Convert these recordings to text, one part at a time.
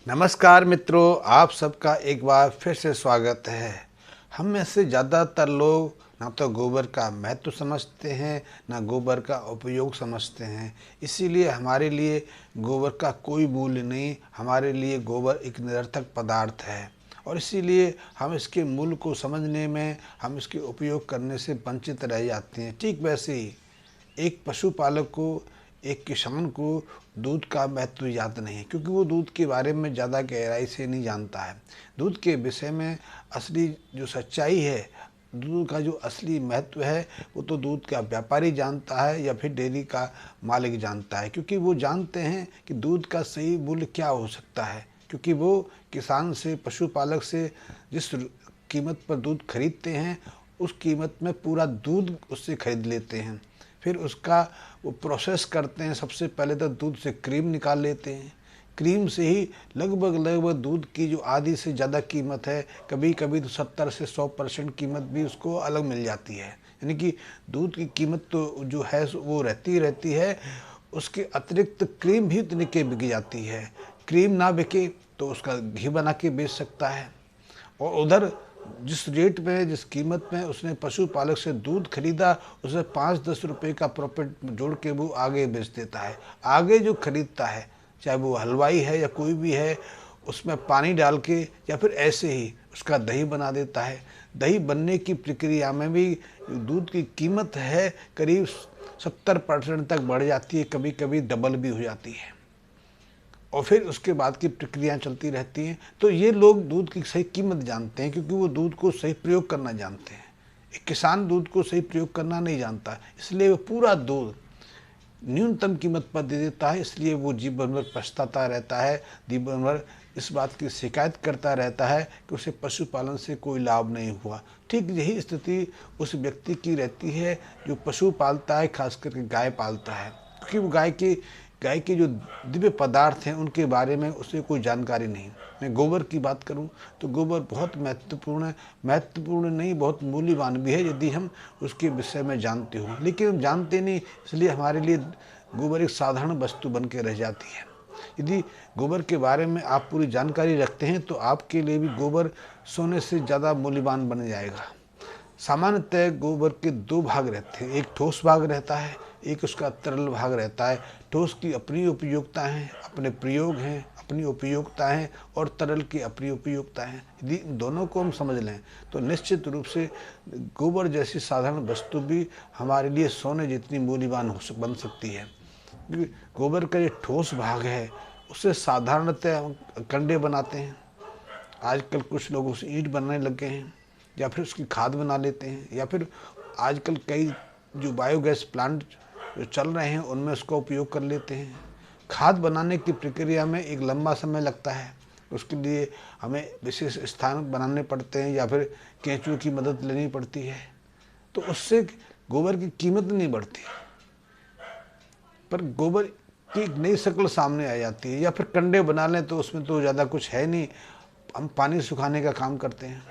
नमस्कार मित्रों, आप सबका एक बार फिर से स्वागत है। हम में से ज़्यादातर लोग ना तो गोबर का महत्व समझते हैं, ना गोबर का उपयोग समझते हैं। इसीलिए हमारे लिए गोबर का कोई मूल्य नहीं, हमारे लिए गोबर एक निरर्थक पदार्थ है। और इसीलिए हम इसके मूल्य को समझने में, हम इसके उपयोग करने से वंचित रह जाते हैं। ठीक वैसे ही एक पशुपालक को, एक किसान को दूध का महत्व याद नहीं है, क्योंकि वो दूध के बारे में ज़्यादा गहराई से नहीं जानता है। दूध के विषय में असली जो सच्चाई है, दूध का जो असली महत्व है, वो तो दूध का व्यापारी जानता है या फिर डेयरी का मालिक जानता है, क्योंकि वो जानते हैं कि दूध का सही मूल्य क्या हो सकता है। क्योंकि वो किसान से, पशुपालक से जिस कीमत पर दूध खरीदते हैं, उस कीमत में पूरा दूध उससे खरीद लेते हैं। फिर उसका वो प्रोसेस करते हैं। सबसे पहले तो दूध से क्रीम निकाल लेते हैं। क्रीम से ही लगभग दूध की जो आधी से ज़्यादा कीमत है, कभी कभी तो 70 से 100% कीमत भी उसको अलग मिल जाती है। यानी कि दूध की कीमत तो जो है वो रहती है, उसके अतिरिक्त क्रीम भी उतनी के बिक जाती है। क्रीम ना बिके तो उसका घी बना के बेच सकता है। और उधर जिस रेट में, जिस कीमत में उसने पशुपालक से दूध खरीदा, उसे 5-10 रुपये का प्रॉफिट जोड़ के वो आगे बेच देता है। आगे जो खरीदता है, चाहे वो हलवाई है या कोई भी है, उसमें पानी डाल के या फिर ऐसे ही उसका दही बना देता है। दही बनने की प्रक्रिया में भी दूध की कीमत है करीब 70% तक बढ़ जाती है, कभी कभी डबल भी हो जाती है। और फिर उसके बाद की प्रक्रियाएं चलती रहती हैं। तो ये लोग दूध की सही कीमत जानते हैं, क्योंकि वो दूध को सही प्रयोग करना जानते हैं। एक किसान दूध को सही प्रयोग करना नहीं जानता, इसलिए वो पूरा दूध न्यूनतम कीमत पर दे देता है। इसलिए वो जीवन भर पछताता रहता है, जीवन भर इस बात की शिकायत करता रहता है कि उसे पशुपालन से कोई लाभ नहीं हुआ। ठीक यही स्थिति उस व्यक्ति की रहती है जो पशु पालता है, खास करके गाय पालता है। क्योंकि वो गाय के जो दिव्य पदार्थ हैं उनके बारे में उसे कोई जानकारी नहीं। मैं गोबर की बात करूं तो गोबर बहुत महत्वपूर्ण है। महत्वपूर्ण नहीं, बहुत मूल्यवान भी है यदि हम उसके विषय में जानते हो। लेकिन हम जानते नहीं, इसलिए हमारे लिए गोबर एक साधारण वस्तु बन के रह जाती है। यदि गोबर के बारे में आप पूरी जानकारी रखते हैं तो आपके लिए भी गोबर सोने से ज़्यादा मूल्यवान बन जाएगा। सामान्यतः गोबर के दो भाग रहते हैं, एक ठोस भाग रहता है, एक उसका तरल भाग रहता है। ठोस की अपनी उपयोगिता हैं, अपने प्रयोग हैं, अपनी उपयोगिता हैं, और तरल की अपनी उपयोगिता हैं। यदि इन दोनों को हम समझ लें तो निश्चित रूप से गोबर जैसी साधारण वस्तु भी हमारे लिए सोने जितनी मूल्यवान बन सकती है। क्योंकि गोबर का जो ठोस भाग है उससे साधारणतः हम कंडे बनाते हैं। आजकल कुछ लोग उसे ईंट बनाने लग गए हैं, या फिर उसकी खाद बना लेते हैं, या फिर आजकल कई जो बायोगैस प्लांट जो चल रहे हैं उनमें उसका उपयोग कर लेते हैं। खाद बनाने की प्रक्रिया में एक लंबा समय लगता है। उसके लिए हमें विशेष स्थान बनाने पड़ते हैं या फिर केंचुओं की मदद लेनी पड़ती है। तो उससे गोबर की कीमत नहीं बढ़ती, पर गोबर की एक नई शक्ल सामने आ जाती है। या फिर कंडे बना लें तो उसमें तो ज़्यादा कुछ है नहीं, हम पानी सुखाने का काम करते हैं,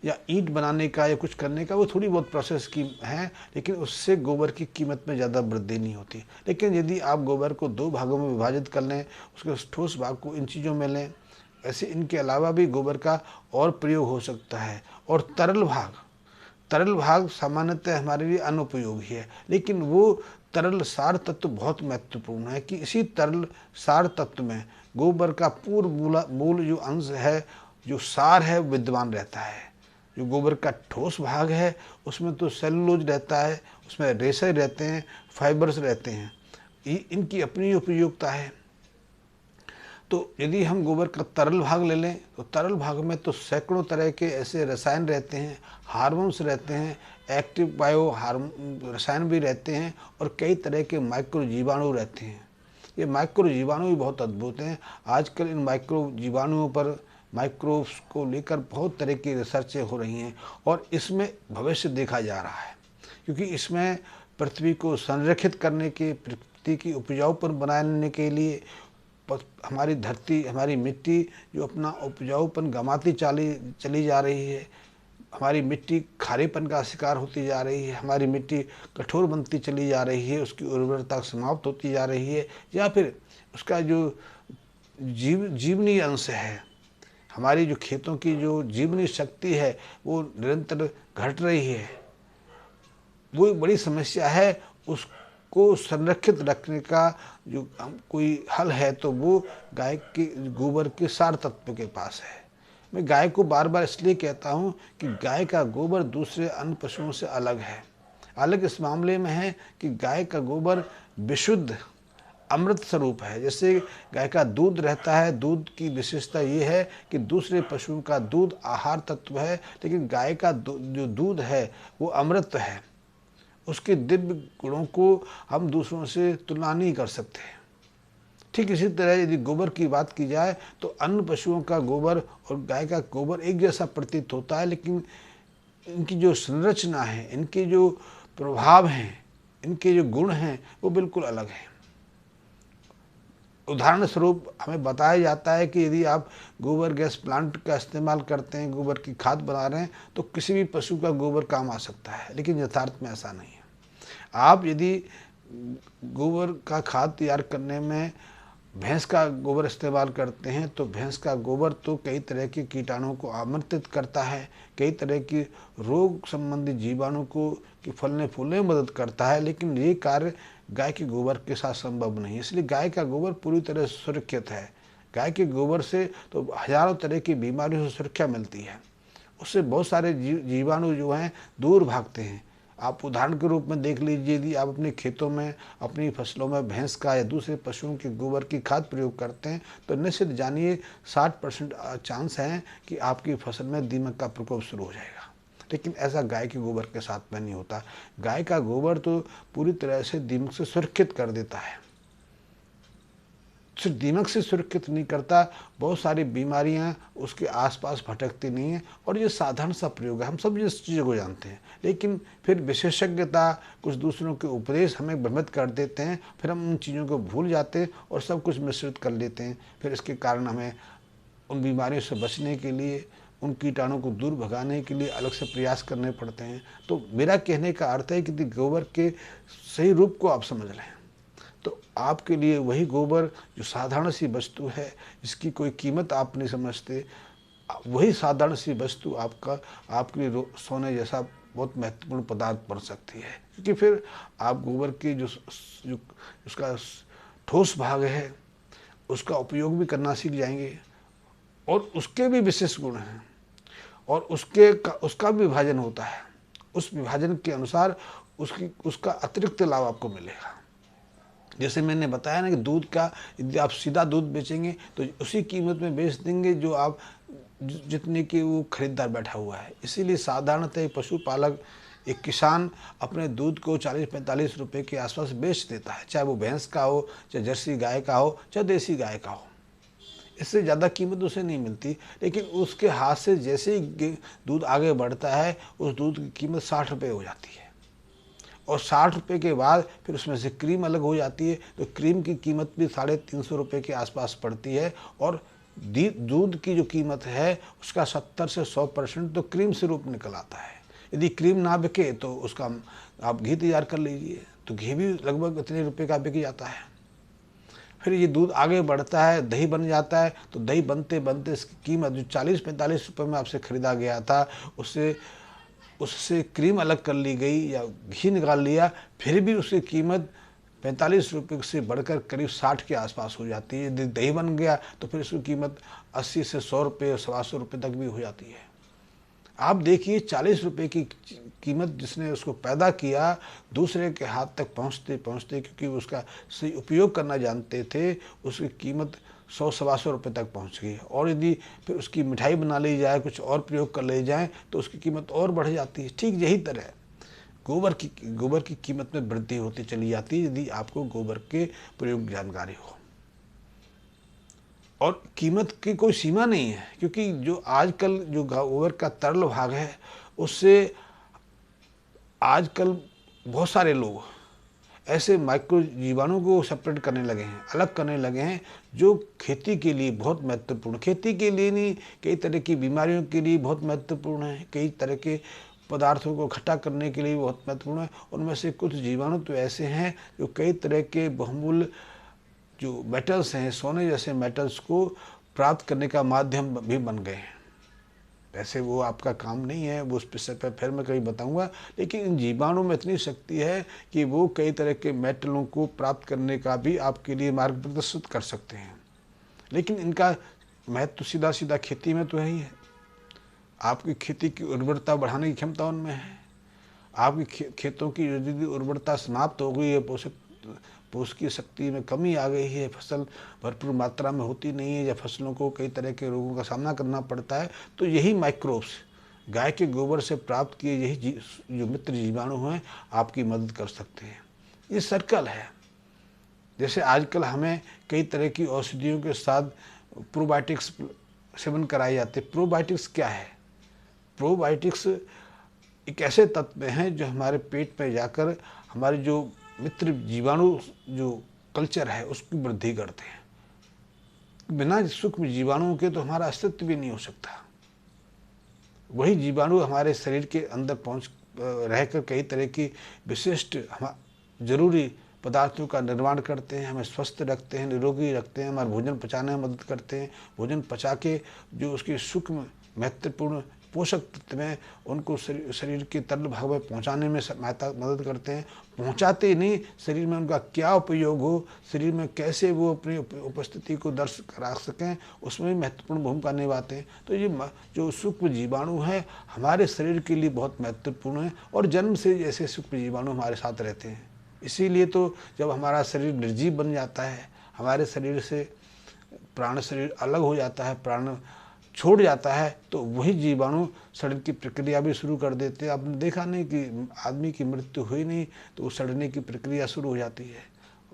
या ईंट बनाने का या कुछ करने का वो थोड़ी बहुत प्रोसेस की है, लेकिन उससे गोबर की कीमत में ज़्यादा वृद्धि नहीं होती। लेकिन यदि आप गोबर को दो भागों में विभाजित कर लें, उसके ठोस भाग को इन चीज़ों में लें, ऐसे इनके अलावा भी गोबर का और प्रयोग हो सकता है। और तरल भाग सामान्यतः हमारे लिए अनुपयोगी है, लेकिन वो तरल सार तत्व बहुत महत्वपूर्ण है कि इसी तरल सार तत्व में गोबर का पूर्ण मूल जो अंश है, जो सार है, विद्यमान रहता है। जो गोबर का ठोस भाग है उसमें तो सेलुलोज रहता है, उसमें रेशे रहते हैं, फाइबर्स रहते हैं, इनकी अपनी उपयोगिता है। तो यदि हम गोबर का तरल भाग ले लें तो तरल भाग में तो सैकड़ों तरह के ऐसे रसायन रहते हैं, हार्मोन्स रहते हैं, एक्टिव बायो रसायन भी रहते हैं, और कई तरह के माइक्रो जीवाणु रहते हैं। ये माइक्रो जीवाणु भी बहुत अद्भुत हैं। आजकल इन माइक्रो जीवाणुओं पर, माइक्रोब्स को लेकर बहुत तरह की रिसर्चें हो रही हैं, और इसमें भविष्य देखा जा रहा है। क्योंकि इसमें पृथ्वी को संरक्षित करने के, पृथ्वी की उपजाऊपन बनाने के लिए, हमारी धरती, हमारी मिट्टी जो अपना उपजाऊपन गंवाती चली जा रही है, हमारी मिट्टी खारेपन का शिकार होती जा रही है, हमारी मिट्टी कठोर बनती चली जा रही है, उसकी उर्वरता समाप्त होती जा रही है, या फिर उसका जो जीवनीय अंश है। हमारी जो खेतों की जो जीवनी शक्ति है वो निरंतर घट रही है। वो एक बड़ी समस्या है। उसको संरक्षित रखने का जो कोई हल है तो वो गाय के गोबर के सार तत्व के पास है। मैं गाय को बार बार इसलिए कहता हूँ कि गाय का गोबर दूसरे अन्य पशुओं से अलग है। अलग इस मामले में है कि गाय का गोबर विशुद्ध अमृत स्वरूप है। जैसे गाय का दूध रहता है, दूध की विशेषता ये है कि दूसरे पशुओं का दूध आहार तत्व है, लेकिन गाय का जो दूध है वो अमृत है। उसके दिव्य गुणों को हम दूसरों से तुलना नहीं कर सकते। ठीक इसी तरह यदि गोबर की बात की जाए तो अन्य पशुओं का गोबर और गाय का गोबर एक जैसा प्रतीत होता है, लेकिन इनकी जो संरचना है, इनके जो प्रभाव हैं, इनके जो गुण हैं वो बिल्कुल अलग हैं। उदाहरण स्वरूप हमें बताया जाता है कि यदि आप गोबर गैस प्लांट का इस्तेमाल करते हैं, गोबर की खाद बना रहे हैं, तो किसी भी पशु का गोबर काम आ सकता है, लेकिन यथार्थ में ऐसा नहीं है। आप यदि गोबर का खाद तैयार करने में भैंस का गोबर इस्तेमाल करते हैं तो भैंस का गोबर तो कई तरह के कीटाणुओं को आमंत्रित करता है, कई तरह की रोग संबंधी जीवाणु को कि फलने फूलने में मदद करता है, लेकिन ये कार्य गाय के गोबर के साथ संभव नहीं। इसलिए गाय का गोबर पूरी तरह सुरक्षित है। गाय के गोबर से तो हजारों तरह की बीमारियों से सुरक्षा मिलती है। उससे बहुत सारे जीवाणु जो हैं दूर भागते हैं। आप उदाहरण के रूप में देख लीजिए, यदि आप अपने खेतों में, अपनी फसलों में भैंस का या दूसरे पशुओं के गोबर की खाद प्रयोग करते हैं तो निश्चित जानिए 60% चांस हैं कि आपकी फसल में दीमक का प्रकोप शुरू हो जाएगा। लेकिन ऐसा गाय के गोबर के साथ में नहीं होता। गाय का गोबर तो पूरी तरह से दीमक से सुरक्षित कर देता है। सिर्फ दीमक से सुरक्षित नहीं करता, बहुत सारी बीमारियां उसके आसपास भटकती नहीं हैं। और ये साधारण सा प्रयोग है, हम सब इस चीज़ों को जानते हैं, लेकिन फिर विशेषज्ञता, कुछ दूसरों के उपदेश हमें भ्रमित कर देते हैं। फिर हम उन चीज़ों को भूल जाते हैं और सब कुछ मिश्रित कर लेते हैं। फिर इसके कारण हमें उन बीमारियों से बचने के लिए, उन कीटाणुओं को दूर भगाने के लिए अलग से प्रयास करने पड़ते हैं। तो मेरा कहने का अर्थ है कि गोबर के सही रूप को आप समझ लें तो आपके लिए वही गोबर जो साधारण सी वस्तु है, जिसकी कोई कीमत आप नहीं समझते, वही साधारण सी वस्तु आपके लिए सोने जैसा बहुत महत्वपूर्ण पदार्थ बन सकती है। क्योंकि फिर आप गोबर की जो उसका ठोस भाग है उसका उपयोग भी करना सीख जाएंगे, और उसके भी विशेष गुण हैं, और उसका भी विभाजन होता है। उस विभाजन के अनुसार उसका अतिरिक्त लाभ आपको मिलेगा। जैसे मैंने बताया ना कि दूध का यदि आप सीधा दूध बेचेंगे तो उसी कीमत में बेच देंगे जो आप जितने की वो खरीदार बैठा हुआ है। इसीलिए साधारणतः एक पशुपालक, एक किसान अपने दूध को 40-45 रुपये के आसपास बेच देता है, चाहे वो भैंस का हो, चाहे जर्सी गाय का हो, चाहे देसी गाय का हो। इससे ज़्यादा कीमत उसे नहीं मिलती। लेकिन उसके हाथ से जैसे ही दूध आगे बढ़ता है उस दूध की कीमत 60 रुपये हो जाती है, और 60 रुपये के बाद फिर उसमें से क्रीम अलग हो जाती है, तो क्रीम की कीमत भी 350 रुपये के आसपास पड़ती है। और दूध की जो कीमत है उसका 70 से 100% तो क्रीम से रूप निकल आता है। यदि क्रीम ना बिके तो उसका आप घी तैयार कर लीजिए, तो घी भी लगभग इतने रुपये का बिक जाता है। फिर ये दूध आगे बढ़ता है, दही बन जाता है, तो दही बनते बनते इसकी कीमत जो 40-45 रुपये में आपसे ख़रीदा गया था, उससे क्रीम अलग कर ली गई या घी निकाल लिया, फिर भी उसकी कीमत 45 रुपये से बढ़कर करीब 60 के आसपास हो जाती है। यदि दही बन गया तो फिर उसकी कीमत 80 से 100 रुपये और 125 रुपये तक भी हो जाती है। आप देखिए 40 रुपये की कीमत जिसने उसको पैदा किया, दूसरे के हाथ तक पहुँचते पहुँचते, क्योंकि उसका सही उपयोग करना जानते थे, उसकी कीमत 100-125 रुपये तक पहुंच गई। और यदि फिर उसकी मिठाई बना ली जाए, कुछ और प्रयोग कर ले जाए, तो उसकी कीमत और बढ़ जाती है। ठीक यही तरह गोबर की कीमत में वृद्धि होती चली जाती है यदि आपको गोबर के प्रयोग जानकारी हो। और कीमत की कोई सीमा नहीं है, क्योंकि जो आजकल जो गोबर का तरल भाग है उससे आजकल बहुत सारे लोग ऐसे माइक्रो जीवाणु को सेपरेट करने लगे हैं, अलग करने लगे हैं, जो खेती के लिए बहुत महत्वपूर्ण, खेती के लिए नहीं, कई तरह की बीमारियों के लिए बहुत महत्वपूर्ण है, कई तरह के पदार्थों को इकट्ठा करने के लिए बहुत महत्वपूर्ण है। उनमें से कुछ जीवाणु तो ऐसे हैं जो कई तरह के बहुमूल्य जो मेटल्स हैं, सोने जैसे मेटल्स को प्राप्त करने का माध्यम भी बन गए हैं। वैसे वो आपका काम नहीं है, वो उस विषय पर फिर मैं कभी बताऊंगा, लेकिन इन जीवाणु में इतनी शक्ति है कि वो कई तरह के मेटलों को प्राप्त करने का भी आपके लिए मार्ग प्रदर्शित कर सकते हैं। लेकिन इनका महत्व तो सीधा सीधा खेती में तो है ही है। आपकी खेती की उर्वरता बढ़ाने की क्षमता उनमें है। आपकी खेतों की यदि उर्वरता समाप्त हो गई है, पोषक की शक्ति में कमी आ गई है, फसल भरपूर मात्रा में होती नहीं है, या फसलों को कई तरह के रोगों का सामना करना पड़ता है, तो यही माइक्रोब्स, गाय के गोबर से प्राप्त किए यही जो मित्र जीवाणु हैं, आपकी मदद कर सकते हैं। ये सर्कल है। जैसे आजकल हमें कई तरह की औषधियों के साथ प्रोबायोटिक्स सेवन कराए जाते हैं। प्रोबायोटिक्स क्या है? प्रोबायोटिक्स एक ऐसे तत्व हैं जो हमारे पेट में जाकर हमारे जो मित्र जीवाणु जो कल्चर है उसकी वृद्धि करते हैं। बिना सूक्ष्म जीवाणुओं के तो हमारा अस्तित्व भी नहीं हो सकता। वही जीवाणु हमारे शरीर के अंदर पहुँच रहकर कई तरह की विशिष्ट जरूरी पदार्थों का निर्माण करते हैं, हमें स्वस्थ रखते हैं, निरोगी रखते हैं, हमारे भोजन पचाने में मदद करते हैं। भोजन पचा के जो उसकी सूक्ष्म महत्वपूर्ण पोषक तत्व हैं उनको शरीर के तरल भाग में पहुँचाने में मदद करते हैं। पहुँचाते ही नहीं, शरीर में उनका क्या उपयोग हो, शरीर में कैसे वो अपनी उपस्थिति को दर्ज करा सकें, उसमें भी महत्वपूर्ण भूमिका निभाते हैं। तो ये जो सूक्ष्म जीवाणु हैं हमारे शरीर के लिए बहुत महत्वपूर्ण है, और जन्म से ऐसे सूक्ष्म जीवाणु हमारे साथ रहते हैं। इसीलिए तो जब हमारा शरीर निर्जीव बन जाता है, हमारे शरीर से प्राण शरीर अलग हो जाता है, प्राण छोड़ जाता है, तो वही जीवाणु सड़ने की प्रक्रिया भी शुरू कर देते हैं। आपने देखा नहीं कि आदमी की मृत्यु हुई नहीं तो वो सड़ने की प्रक्रिया शुरू हो जाती है।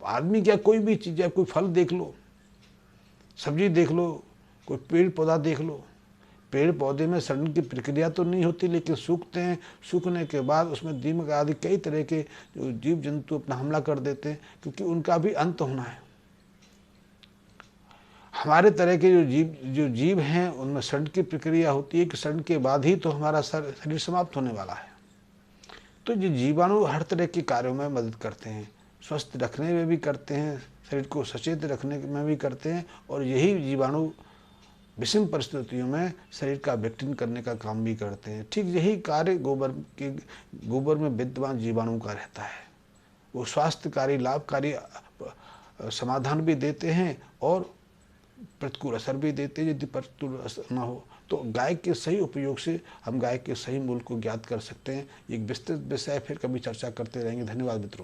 आदमी क्या, कोई भी चीज़ है, कोई फल देख लो, सब्जी देख लो, कोई पेड़ पौधा देख लो, पेड़ पौधे में सड़ने की प्रक्रिया तो नहीं होती, लेकिन सूखते हैं, सूखने के बाद उसमें दीमक आदि कई तरह के जो जीव जंतु अपना हमला कर देते हैं, क्योंकि उनका भी अंत होना है। हमारे तरह के जो जीव हैं उनमें सड़न की प्रक्रिया होती है कि सड़न के बाद ही तो हमारा शरीर समाप्त होने वाला है। तो ये जीवाणु हर तरह के कार्यों में मदद करते हैं, स्वस्थ रखने में भी करते हैं, शरीर को सचेत रखने में भी करते हैं, और यही जीवाणु विषम परिस्थितियों में शरीर का विघटन करने का काम भी करते हैं। ठीक यही कार्य गोबर में विद्यमान जीवाणु का रहता है। वो स्वास्थ्यकारी, लाभकारी समाधान भी देते हैं और प्रतिकूल असर भी देते हैं। यदि प्रतिकूल असर न हो तो गाय के सही उपयोग से हम गाय के सही मूल्य को ज्ञात कर सकते हैं। एक विस्तृत विषय फिर कभी चर्चा करते रहेंगे। धन्यवाद मित्रों।